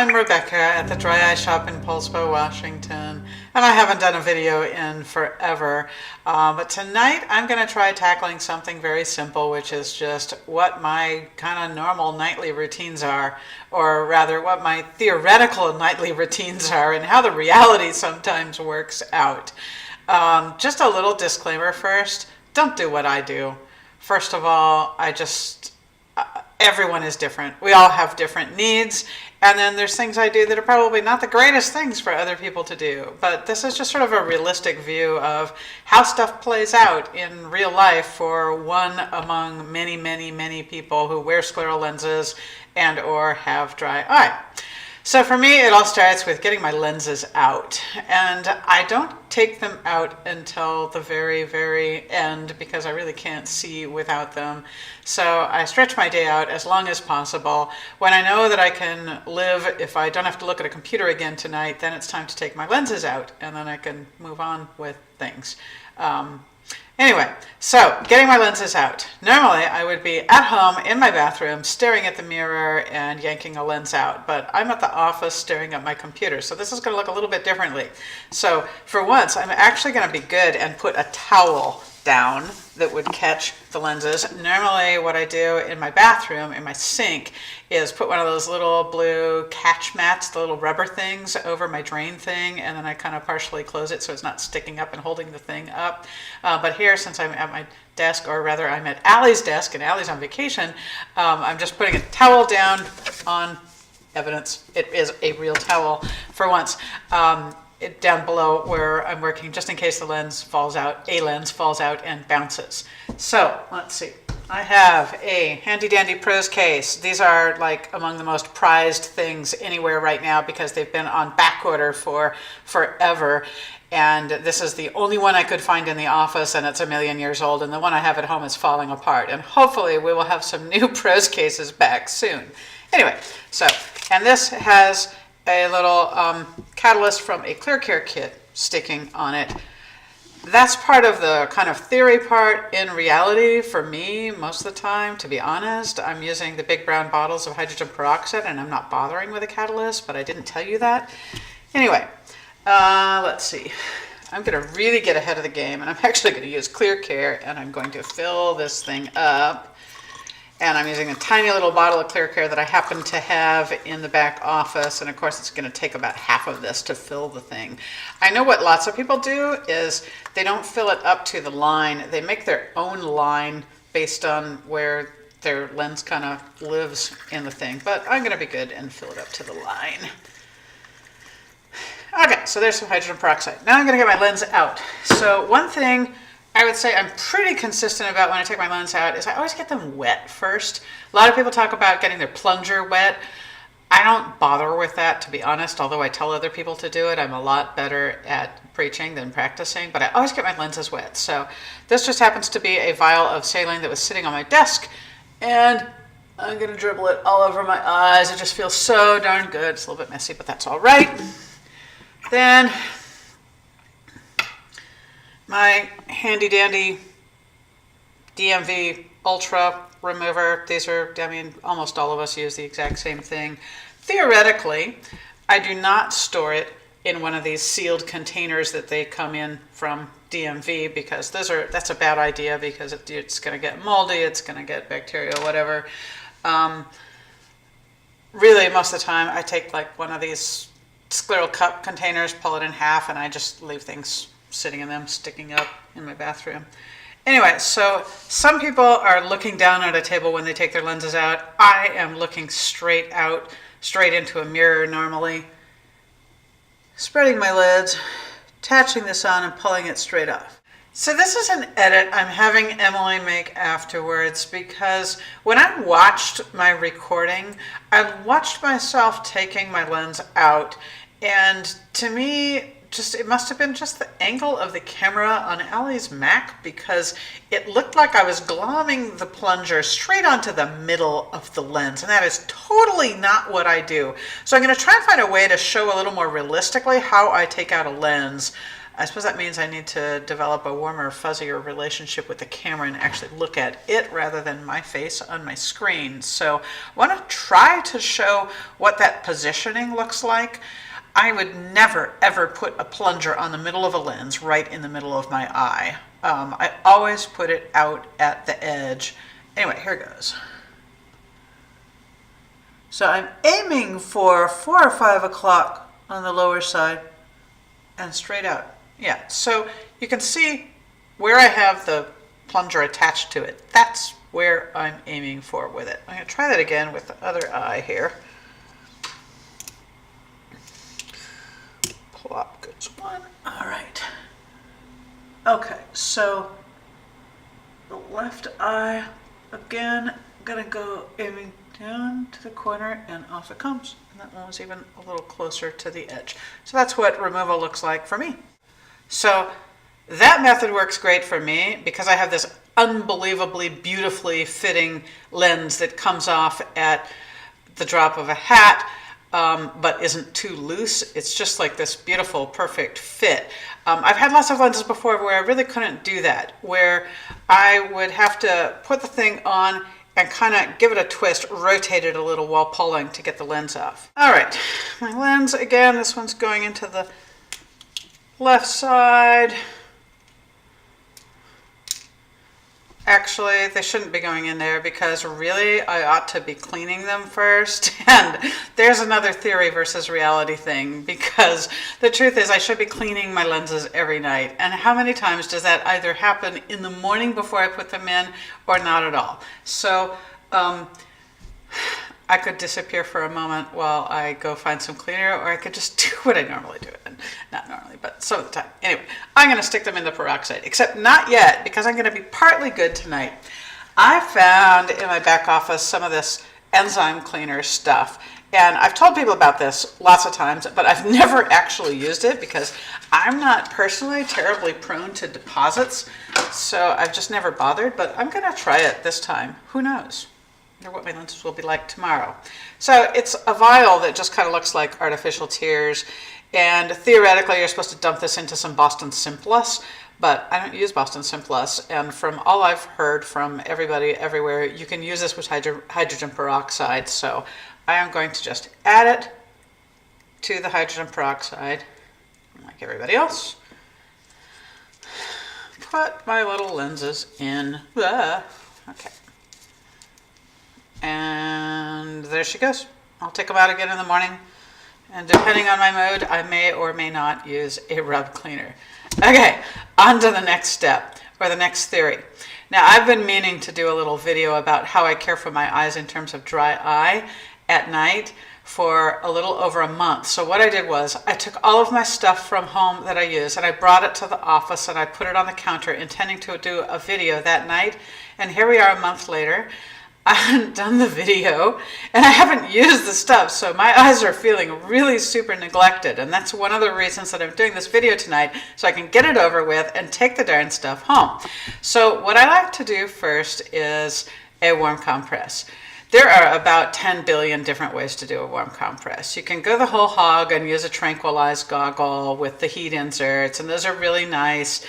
I'm Rebecca at the Dry Eye Shop in Poulsbo, Washington, and I haven't done a video in forever, but tonight I'm going to try tackling something very simple, which is just what my kind of normal nightly routines are, or rather what my theoretical nightly routines are and how the reality sometimes works out. Just a little disclaimer first, don't do what I do. First of all, everyone is different. We all have different needs. And then there's things I do that are probably not the greatest things for other people to do. But this is just sort of a realistic view of how stuff plays out in real life for one among many, many, many people who wear scleral lenses and or have dry eye. So for me, it all starts with getting my lenses out. And I don't take them out until the very, very end because I really can't see without them. So I stretch my day out as long as possible. When I know that I can live, if I don't have to look at a computer again tonight, then it's time to take my lenses out and then I can move on with things. Anyway, so getting my lenses out. Normally, I would be at home in my bathroom staring at the mirror and yanking a lens out, but I'm at the office staring at my computer, so this is going to look a little bit differently. So for once, I'm actually going to be good and put a towel down that would catch the lenses. Normally, what I do in my bathroom, in my sink, is put one of those little blue catch mats, the little rubber things, over my drain thing, and then I kind of partially close it so it's not sticking up and holding the thing up. But here, since I'm at my desk, or rather I'm at Allie's desk and Allie's on vacation, I'm just putting a towel down on evidence. It is a real towel for once. Down below where I'm working, just in case the lens falls out, a lens falls out and bounces. So let's see. I have a handy dandy pros case. These are like among the most prized things anywhere right now because they've been on back order for forever. And this is the only one I could find in the office, and it's a million years old, and the one I have at home is falling apart. And hopefully we will have some new pros cases back soon. Anyway, so, and this has a little catalyst from a clear care kit sticking on it. That's part of the kind of theory part. In reality, for me, most of the time, to be honest, I'm using the big brown bottles of hydrogen peroxide and I'm not bothering with a catalyst, but I didn't tell you that. Anyway, let's see. I'm going to really get ahead of the game, and I'm actually going to use clear care, and I'm going to fill this thing up. And I'm using a tiny little bottle of clear care that I happen to have in the back office. And of course, it's going to take about half of this to fill the thing. I know what lots of people do is they don't fill it up to the line. They make their own line based on where their lens kind of lives in the thing. But I'm going to be good and fill it up to the line. Okay, so there's some hydrogen peroxide. Now I'm going to get my lens out. So one thing I would say I'm pretty consistent about when I take my lens out is I always get them wet first. A lot of people talk about getting their plunger wet. I don't bother with that, to be honest, although I tell other people to do it. I'm a lot better at preaching than practicing, but I always get my lenses wet. So this just happens to be a vial of saline that was sitting on my desk, and I'm going to dribble it all over my eyes. It just feels so darn good. It's a little bit messy, but that's all right. Then my handy dandy Dmv Ultra Remover. These are, I mean, almost all of us use the exact same thing. Theoretically, I do not store it in one of these sealed containers that they come in from DMV because that's a bad idea because it's going to get moldy, it's going to get bacterial, whatever. Really, most of the time, I take like one of these scleral cup containers, pull it in half, and I just leave things sitting in them, sticking up in my bathroom. Anyway, so some people are looking down at a table when they take their lenses out. I am looking straight out, straight into a mirror normally, spreading my lids, attaching this on and pulling it straight off. So this is an edit I'm having Emily make afterwards because when I watched my recording, I watched myself taking my lens out, and to me, it must have been just the angle of the camera on Allie's Mac because it looked like I was glomming the plunger straight onto the middle of the lens, and that is totally not what I do. So I'm going to try and find a way to show a little more realistically how I take out a lens I suppose that means I need to develop a warmer, fuzzier relationship with the camera and actually look at it rather than my face on my screen. So I want to try to show what that positioning looks like. I would never, ever put a plunger on the middle of a lens right in the middle of my eye. I always put it out at the edge. Anyway, here goes. So I'm aiming for 4 or 5 o'clock on the lower side and straight out. Yeah, so you can see where I have the plunger attached to it. That's where I'm aiming for with it. I'm going to try that again with the other eye here. Plop goes one. All right. Okay, so the left eye, again, I'm going to go aiming down to the corner and off it comes. And that one was even a little closer to the edge. So that's what removal looks like for me. So that method works great for me because I have this unbelievably beautifully fitting lens that comes off at the drop of a hat, but isn't too loose. It's just like this beautiful, perfect fit. I've had lots of lenses before where I really couldn't do that, where I would have to put the thing on and kind of give it a twist, rotate it a little while pulling to get the lens off. All right, my lens, again, this one's going into the left side. Actually, they shouldn't be going in there because really I ought to be cleaning them first. And there's another theory versus reality thing, because the truth is I should be cleaning my lenses every night. And how many times does that either happen in the morning before I put them in or not at all? So I could disappear for a moment while I go find some cleaner, or I could just do what I normally do. And not normally, but some of the time. Anyway, I'm going to stick them in the peroxide, except not yet, because I'm going to be partly good tonight. I found in my back office some of this enzyme cleaner stuff. And I've told people about this lots of times, but I've never actually used it because I'm not personally terribly prone to deposits. So I've just never bothered, but I'm going to try it this time. Who knows? Or what my lenses will be like tomorrow. So it's a vial that just kind of looks like artificial tears, and theoretically you're supposed to dump this into some Boston Simplus, but I don't use Boston Simplus, and from all I've heard from everybody everywhere, you can use this with hydrogen peroxide. So I am going to just add it to the hydrogen peroxide like everybody else. Put my little lenses in. Okay. And there she goes. I'll take them out again in the morning. And depending on my mood, I may or may not use a rub cleaner. Okay, on to the next step, or the next theory. Now, I've been meaning to do a little video about how I care for my eyes in terms of dry eye at night for a little over a month. So what I did was I took all of my stuff from home that I use and I brought it to the office and I put it on the counter intending to do a video that night. And here we are a month later. I haven't done the video and I haven't used the stuff, so my eyes are feeling really super neglected, and that's one of the reasons that I'm doing this video tonight, so I can get it over with and take the darn stuff home. So what I like to do first is a warm compress. There are about 10 billion different ways to do a warm compress. You can go the whole hog and use a tranquilized goggle with the heat inserts, and those are really nice.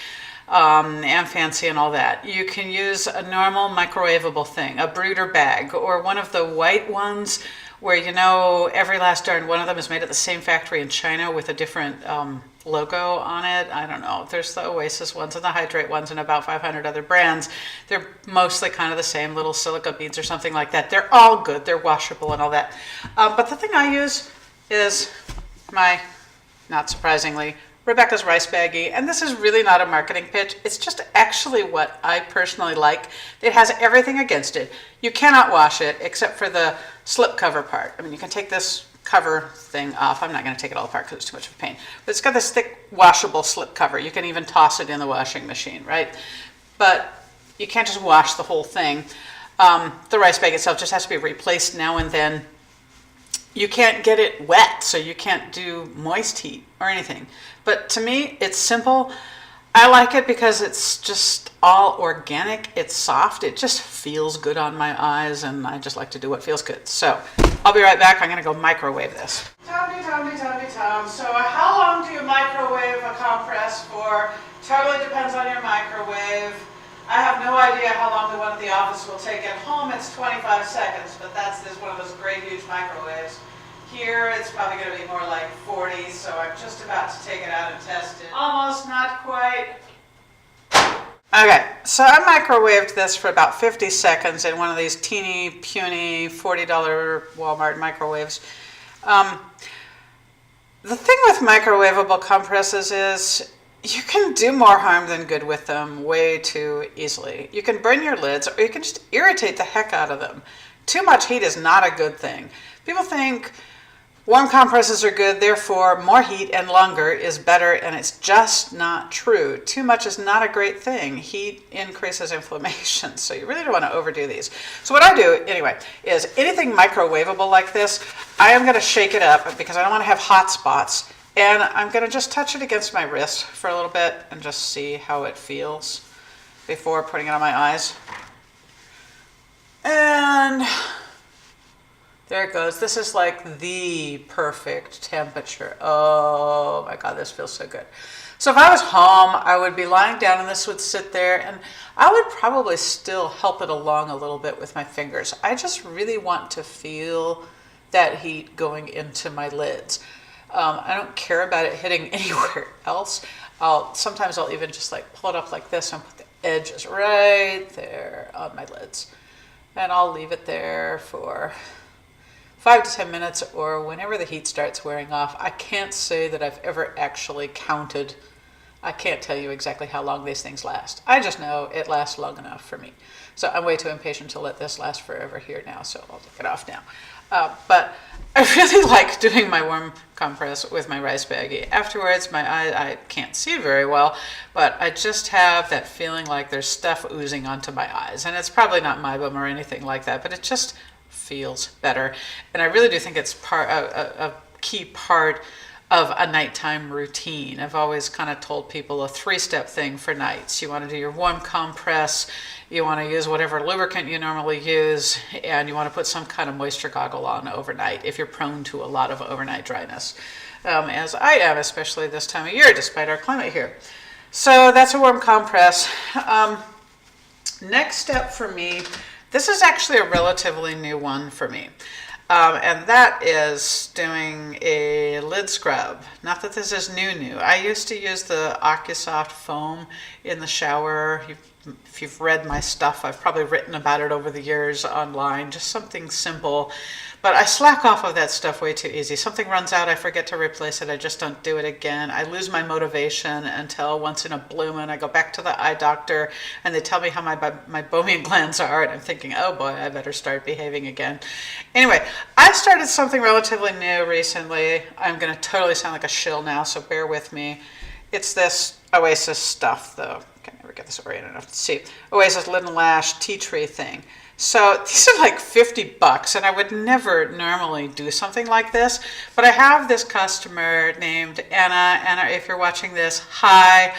And fancy and all that. You can use a normal microwavable thing, a brooder bag, or one of the white ones where, you know, every last darn one of them is made at the same factory in China with a different logo on it. I don't know. There's the Oasis ones and the Hydrate ones and about 500 other brands. They're mostly kind of the same, little silica beads or something like that. They're all good. They're washable and all that. But the thing I use is my, not surprisingly, Rebecca's rice baggie, and this is really not a marketing pitch. It's just actually what I personally like. It has everything against it. You cannot wash it except for the slip cover part. I mean, you can take this cover thing off. I'm not going to take it all apart because it's too much of a pain. But it's got this thick washable slip cover. You can even toss it in the washing machine, right? But you can't just wash the whole thing. The rice bag itself just has to be replaced now and then. You can't get it wet, so you can't do moist heat or anything. But to me, it's simple. I like it because it's just all organic. It's soft. It just feels good on my eyes, and I just like to do what feels good. So I'll be right back. I'm gonna go microwave this. Tom. So how long do you microwave a compress for? Totally depends on your microwave. I have no idea how long the one at the office will take. At home it's 25 seconds, but that's one of those great huge microwaves. Here it's probably going to be more like 40, so I'm just about to take it out and test it. Almost, not quite. Okay, so I microwaved this for about 50 seconds in one of these teeny, puny $40 Walmart microwaves. The thing with microwavable compresses is you can do more harm than good with them way too easily. You can burn your lids, or you can just irritate the heck out of them. Too much heat is not a good thing. People think warm compresses are good, therefore more heat and longer is better, and it's just not true. Too much is not a great thing. Heat increases inflammation, so you really don't want to overdo these. So what I do, anyway, is anything microwavable like this, I am going to shake it up because I don't want to have hot spots, and I'm going to just touch it against my wrist for a little bit and just see how it feels before putting it on my eyes. And there it goes. This is like the perfect temperature. Oh my God, this feels so good. So if I was home, I would be lying down and this would sit there, and I would probably still help it along a little bit with my fingers. I just really want to feel that heat going into my lids. I don't care about it hitting anywhere else. Sometimes I'll even just like pull it up like this and put the edges right there on my lids. And I'll leave it there for 5 to 10 minutes or whenever the heat starts wearing off. I can't say that I've ever actually counted. I can't tell you exactly how long these things last. I just know it lasts long enough for me. So I'm way too impatient to let this last forever here now, so I'll take it off now. But I really like doing my warm compress with my rice baggie. Afterwards, my eye, I can't see very well, but I just have that feeling like there's stuff oozing onto my eyes. And it's probably not mybum or anything like that, but it just feels better. And I really do think it's a key part of a nighttime routine. I've always kind of told people a 3-step thing for nights. You want to do your warm compress, you want to use whatever lubricant you normally use, and you want to put some kind of moisture goggle on overnight if you're prone to a lot of overnight dryness, as I am, especially this time of year, despite our climate here. So that's a warm compress. Next step for me, this is actually a relatively new one for me. And that is doing a lid scrub. Not that this is new. I used to use the OcuSoft foam in the shower. If you've read my stuff, I've probably written about it over the years online, just something simple. But I slack off of that stuff way too easy. Something runs out, I forget to replace it, I just don't do it again. I lose my motivation until once in a blue moon I go back to the eye doctor and they tell me how my meibomian glands are, and I'm thinking, oh boy, I better start behaving again. Anyway, I started something relatively new recently. I'm going to totally sound like a shill now, so bear with me. It's this Oasis stuff, though. I can never get this oriented enough to see. Oasis Lid and Lash Tea Tree thing. So these are like $50, and I would never normally do something like this, but I have this customer named Anna. Anna, if you're watching this, hi.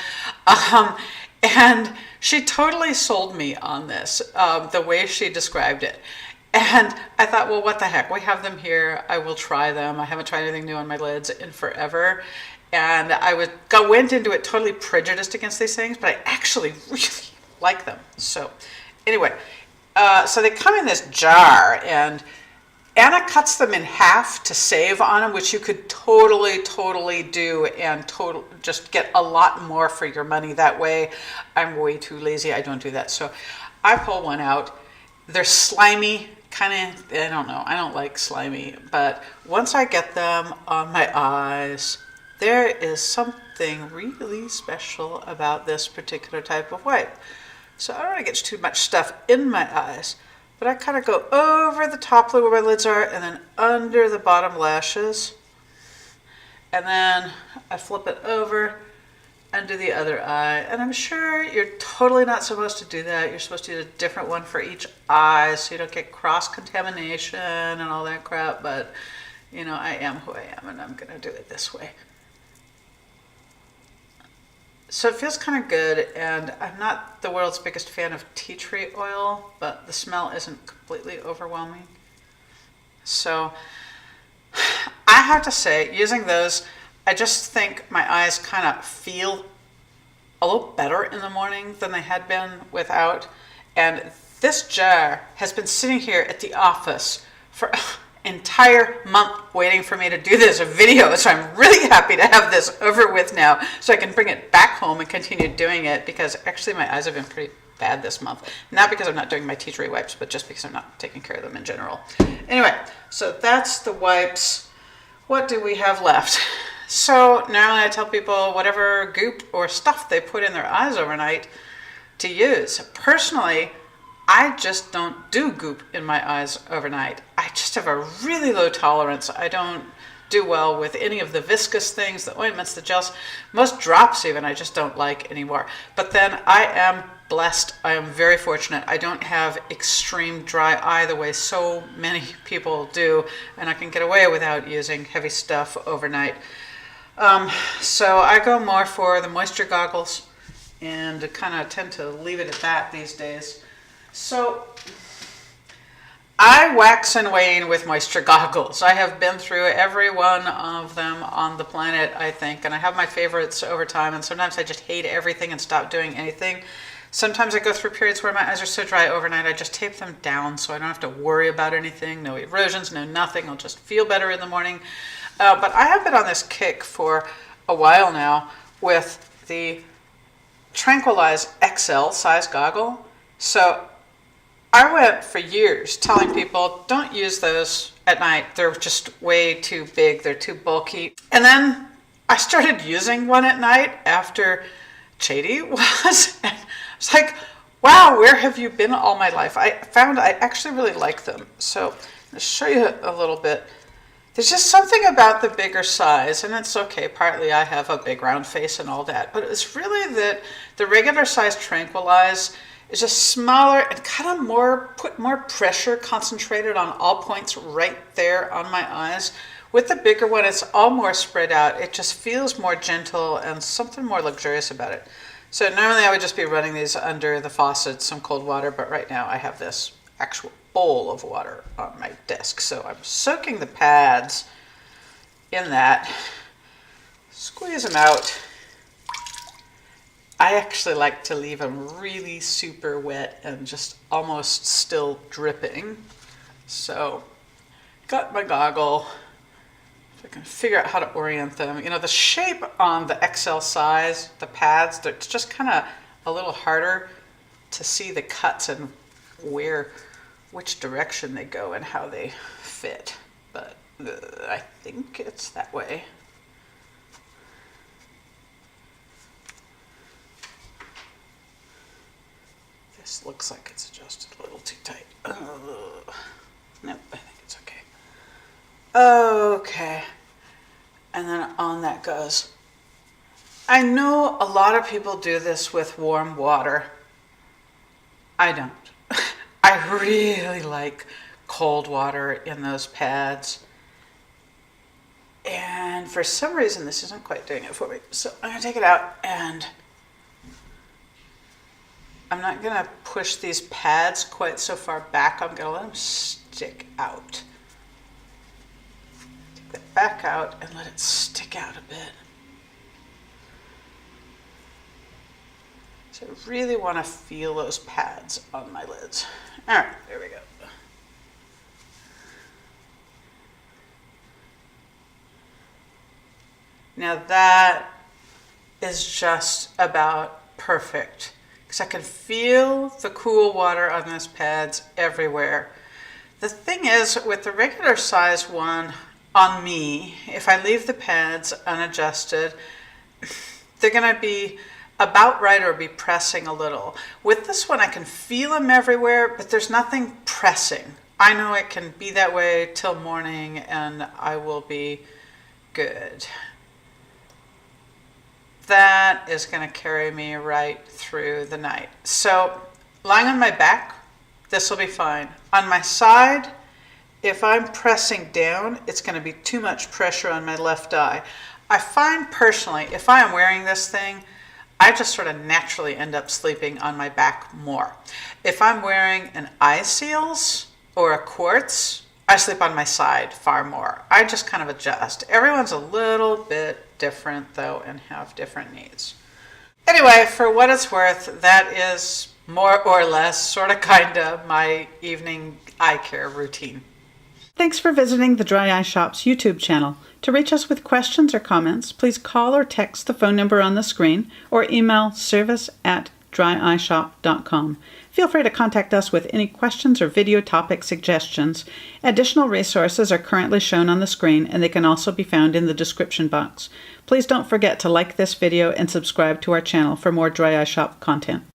And she totally sold me on this, the way she described it. And I thought, well, what the heck? We have them here. I will try them. I haven't tried anything new on my lids in forever. And I went into it totally prejudiced against these things, but I actually really like them. So anyway, so they come in this jar, and Anna cuts them in half to save on them, which you could totally do and just get a lot more for your money that way. I'm way too lazy. I don't do that. So I pull one out. They're slimy, kind of, I don't know. I don't like slimy, but once I get them on my eyes, there is something really special about this particular type of wipe. So I don't want to get too much stuff in my eyes, but I kind of go over the top where my lids are and then under the bottom lashes. And then I flip it over and do the other eye. And I'm sure you're totally not supposed to do that. You're supposed to use a different one for each eye so you don't get cross-contamination and all that crap. But, you know, I am who I am, and I'm going to do it this way. So it feels kind of good, and I'm not the world's biggest fan of tea tree oil, but the smell isn't completely overwhelming. So I have to say, using those, I just think my eyes kind of feel a little better in the morning than they had been without. And this jar has been sitting here at the office for an entire month waiting for me to do this video. So I'm really happy to have this over with now so I can bring it back home and continue doing it, because actually my eyes have been pretty bad this month. Not because I'm not doing my tea tree wipes, but just because I'm not taking care of them in general. Anyway, so that's the wipes. What do we have left? So normally I tell people whatever goop or stuff they put in their eyes overnight to use. Personally, I just don't do goop in my eyes overnight. I just have a really low tolerance. I don't do well with any of the viscous things, the ointments, the gels, most drops even, I just don't like anymore. But then I am blessed. I am very fortunate. I don't have extreme dry eye the way so many people do, and I can get away without using heavy stuff overnight. So I go more for the moisture goggles and kind of tend to leave it at that these days. So I wax and wane with moisture goggles. I have been through every one of them on the planet, I think, and I have my favorites over time, and sometimes I just hate everything and stop doing anything. Sometimes I go through periods where my eyes are so dry overnight, I just tape them down so I don't have to worry about anything, no erosions, no nothing. I'll just feel better in the morning. But I have been on this kick for a while now with the Tranquilize XL size goggle. So I went for years telling people, don't use those at night. They're just way too big. They're too bulky. And then I started using one at night after Chady was. And I was like, wow, where have you been all my life? I found I actually really like them. So I'll show you a little bit. There's just something about the bigger size, and it's okay, partly I have a big round face and all that, but it's really that the regular size Tranquilize is just smaller and kind of put more pressure concentrated on all points right there on my eyes. With the bigger one, it's all more spread out. It just feels more gentle and something more luxurious about it. So normally I would just be running these under the faucet, some cold water, but right now I have this actual bowl of water on my desk. So I'm soaking the pads in that, squeeze them out. I actually like to leave them really super wet and just almost still dripping. So got my goggle. If I can figure out how to orient them. You know, the shape on the XL size, the pads, it's just kind of a little harder to see the cuts and which direction they go and how they fit. But I think it's that way. This looks like it's adjusted a little too tight. Nope, I think it's okay. Okay. And then on that goes. I know a lot of people do this with warm water. I don't. I really like cold water in those pads. And for some reason, this isn't quite doing it for me. So I'm going to take it out, and I'm not going to push these pads quite so far back. I'm going to let them stick out. Take that back out and let it stick out a bit. So I really want to feel those pads on my lids. All right, there we go. Now that is just about perfect, because I can feel the cool water on those pads everywhere. The thing is, with the regular size one on me, if I leave the pads unadjusted, they're going to be about right or be pressing a little. With this one, I can feel them everywhere, but there's nothing pressing. I know it can be that way till morning, and I will be good. That is going to carry me right through the night. So lying on my back, this will be fine. On my side, if I'm pressing down, it's going to be too much pressure on my left eye. I find personally, if I am wearing this thing, I just sort of naturally end up sleeping on my back more. If I'm wearing an eye seals or a quartz, I sleep on my side far more. I just kind of adjust. Everyone's a little bit different though and have different needs. Anyway, for what it's worth, that is more or less, sort of kind of, my evening eye care routine. Thanks for visiting the Dry Eye Shop's YouTube channel. To reach us with questions or comments, please call or text the phone number on the screen or email service@dryeyeshop.com. Feel free to contact us with any questions or video topic suggestions. Additional resources are currently shown on the screen, and they can also be found in the description box. Please don't forget to like this video and subscribe to our channel for more Dry Eye Shop content.